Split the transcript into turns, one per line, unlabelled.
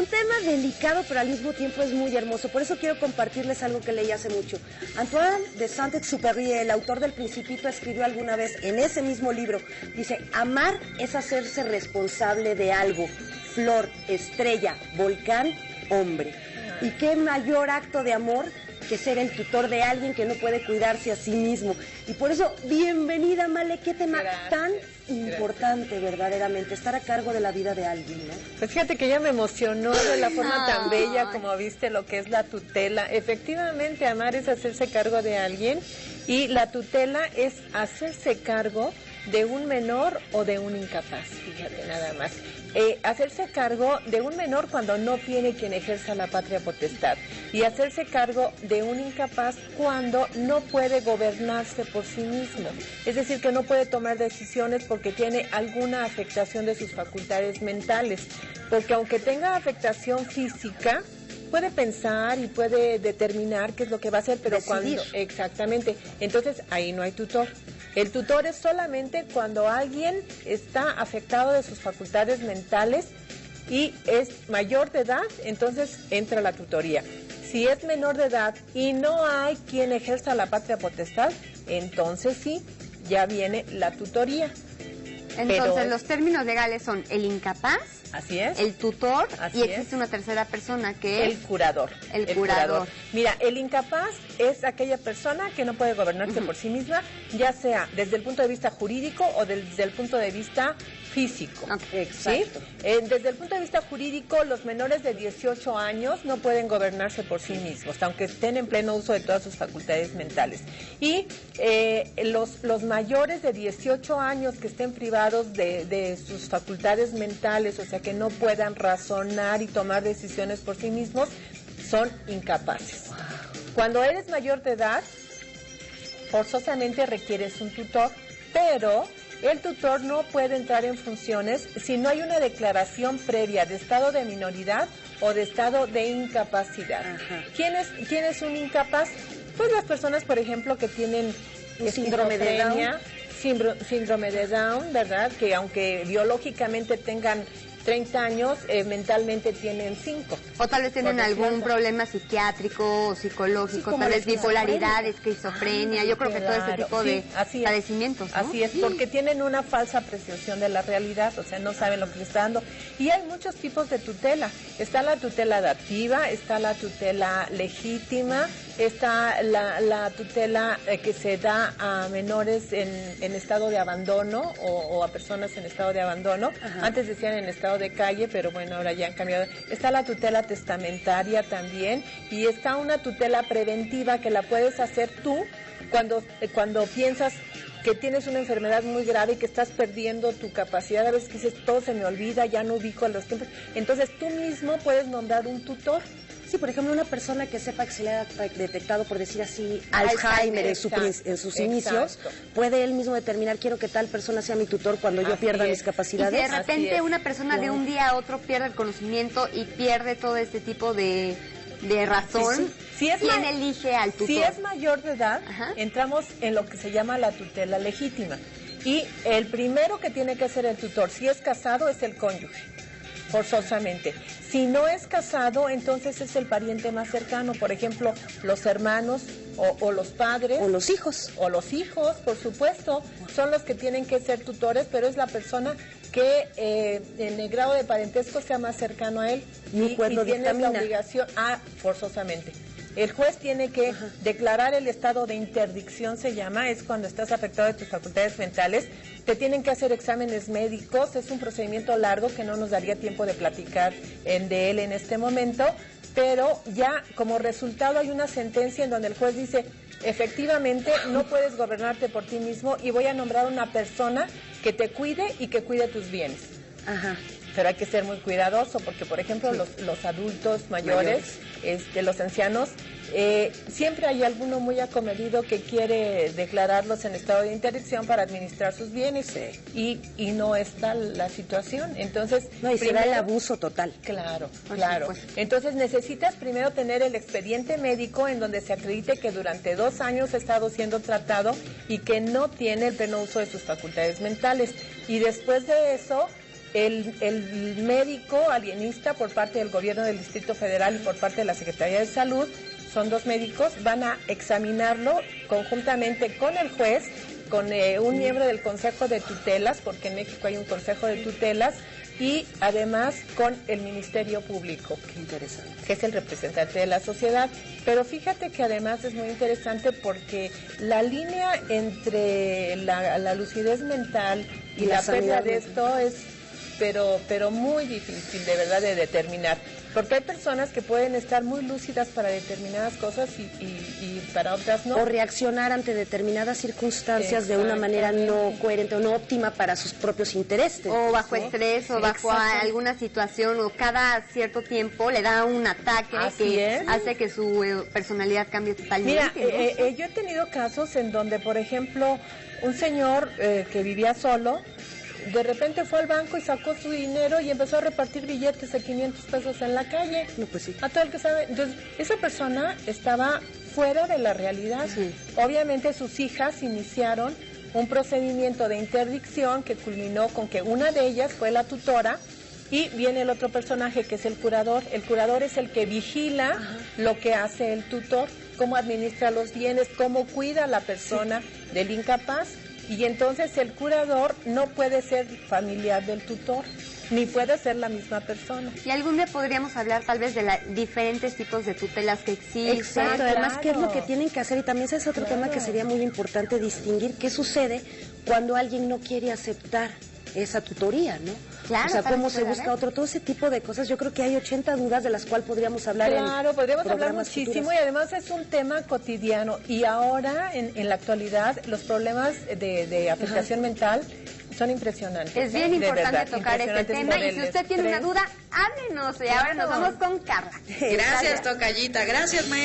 Un tema delicado, pero al mismo tiempo es muy hermoso. Por eso quiero compartirles algo que leí hace mucho. Antoine de Saint-Exupéry, el autor del Principito, escribió alguna vez en ese mismo libro, dice, amar es hacerse responsable de algo. Flor, estrella, volcán, hombre. ¿Y qué mayor acto de amor que ser el tutor de alguien que no puede cuidarse a sí mismo? Y por eso, bienvenida, Male, qué tema tan importante, verdaderamente, estar a cargo de la vida de alguien, ¿no?
Pues fíjate que ella me emocionó de la forma tan bella como viste lo que es la tutela. Efectivamente, amar es hacerse cargo de alguien y la tutela es hacerse cargo de un menor o de un incapaz, fíjate nada más. Hacerse cargo de un menor cuando no tiene quien ejerza la patria potestad y hacerse cargo de un incapaz cuando no puede gobernarse por sí mismo, es decir, que no puede tomar decisiones porque tiene alguna afectación de sus facultades mentales, porque aunque tenga afectación física, puede pensar y puede determinar qué es lo que va a hacer, pero
decidir.
Cuando exactamente, entonces ahí no hay tutor. El tutor es solamente cuando alguien está afectado de sus facultades mentales y es mayor de edad, entonces entra la tutoría. Si es menor de edad y no hay quien ejerza la patria potestad, entonces sí, ya viene la tutoría.
Entonces los términos legales son el incapaz,
así es,
el tutor
así
y existe una tercera persona que es
el curador.
El curador.
Mira, el incapaz es aquella persona que no puede gobernarse por sí misma, ya sea desde el punto de vista jurídico o desde el punto de vista físico.
Okay,
¿Sí?
exacto.
Desde el punto de vista jurídico, los menores de 18 años no pueden gobernarse por sí mismos, aunque estén en pleno uso de todas sus facultades mentales. Y los mayores de 18 años que estén privados de sus facultades mentales, o sea, que no puedan razonar y tomar decisiones por sí mismos, son incapaces. Cuando eres mayor de edad, forzosamente requieres un tutor, pero el tutor no puede entrar en funciones si no hay una declaración previa de estado de minoridad o de estado de incapacidad. ¿Quién es un incapaz? Pues las personas, por ejemplo, que tienen
síndrome de Down.
Síndrome de Down, ¿verdad? Que aunque biológicamente tengan 30 años, mentalmente tienen 5.
O tal vez tienen algún problema psiquiátrico o psicológico, tal vez bipolaridad, esquizofrenia, yo creo que todo ese tipo de padecimientos, ¿no?
Así es, porque tienen una falsa apreciación de la realidad, o sea, no saben lo que les está dando. Y hay muchos tipos de tutela. Está la tutela adaptiva, está la tutela legítima, está la tutela que se da a menores en estado de abandono o a personas en estado de abandono. Ajá. Antes decían en estado de calle, pero bueno, ahora ya han cambiado. Está la tutela testamentaria también y está una tutela preventiva que la puedes hacer tú cuando piensas que tienes una enfermedad muy grave y que estás perdiendo tu capacidad, a veces que dices, todo se me olvida, ya no ubico a los tiempos. Entonces tú mismo puedes nombrar un tutor.
Sí, por ejemplo, una persona que sepa que se le ha detectado, por decir así, Alzheimer en sus inicios, puede él mismo determinar, quiero que tal persona sea mi tutor cuando yo pierda mis capacidades.
Y de repente una persona de un día a otro pierde el conocimiento y pierde todo este tipo de razón. ¿Quién elige al tutor?
Si es mayor de edad, entramos en lo que se llama la tutela legítima. Y el primero que tiene que ser el tutor, si es casado, es el cónyuge, forzosamente. Si no es casado, entonces es el pariente más cercano, por ejemplo, los hermanos o los padres.
O los hijos.
O los hijos, por supuesto, son los que tienen que ser tutores, pero es la persona que en el grado de parentesco sea más cercano a él y tiene la obligación, forzosamente. El juez tiene que declarar el estado de interdicción, se llama, es cuando estás afectado de tus facultades mentales. Te tienen que hacer exámenes médicos, es un procedimiento largo que no nos daría tiempo de platicar de él en este momento, pero ya como resultado hay una sentencia en donde el juez dice, efectivamente no puedes gobernarte por ti mismo y voy a nombrar una persona que te cuide y que cuide tus bienes.
Ajá.
Pero hay que ser muy cuidadoso porque, por ejemplo, los adultos mayores, los ancianos, siempre hay alguno muy acomedido que quiere declararlos en estado de interdicción para administrar sus bienes y no está la situación. Entonces,
no, y será el abuso total.
Claro. Entonces necesitas primero tener el expediente médico en donde se acredite que durante 2 años ha estado siendo tratado y que no tiene el pleno uso de sus facultades mentales. Y después de eso, el médico alienista por parte del gobierno del Distrito Federal y por parte de la Secretaría de Salud, son 2 médicos, van a examinarlo conjuntamente con el juez, con un miembro del Consejo de Tutelas, porque en México hay un Consejo de Tutelas, y además con el Ministerio Público.
Qué interesante.
Que es el representante de la sociedad. Pero fíjate que además es muy interesante porque la línea entre la lucidez mental y la pérdida de esto es pero muy difícil de verdad de determinar. Porque hay personas que pueden estar muy lúcidas para determinadas cosas y para otras no.
O reaccionar ante determinadas circunstancias de una manera no coherente o no óptima para sus propios intereses.
O bajo estrés, o bajo alguna situación, o cada cierto tiempo le da un ataque que hace que su personalidad cambie totalmente.
Mira, yo he tenido casos en donde, por ejemplo, un señor que vivía solo, de repente fue al banco y sacó su dinero y empezó a repartir billetes de 500 pesos en la calle.
No, pues sí.
A todo el que sabe. Entonces, esa persona estaba fuera de la realidad.
Sí.
Obviamente sus hijas iniciaron un procedimiento de interdicción que culminó con que una de ellas fue la tutora y viene el otro personaje que es el curador. El curador es el que vigila lo que hace el tutor, cómo administra los bienes, cómo cuida a la persona del incapaz. Y entonces el curador no puede ser familiar del tutor, ni puede ser la misma persona.
Y algún día podríamos hablar tal vez de diferentes tipos de tutelas que existen.
Exacto, además qué es lo que tienen que hacer. Y también ese es otro tema que sería muy importante distinguir, qué sucede cuando alguien no quiere aceptar esa tutoría, ¿no?
Claro,
o sea, cómo se busca otro, todo ese tipo de cosas. Yo creo que hay 80 dudas de las cuales podríamos hablar.
Claro, podríamos hablar muchísimo y además es un tema cotidiano. Y ahora, en la actualidad, los problemas de afectación mental son impresionantes.
Es bien importante tocar este tema y si usted tiene una duda, háblenos. Y ahora nos vamos con Carla.
Gracias, tocallita. Gracias, maestra.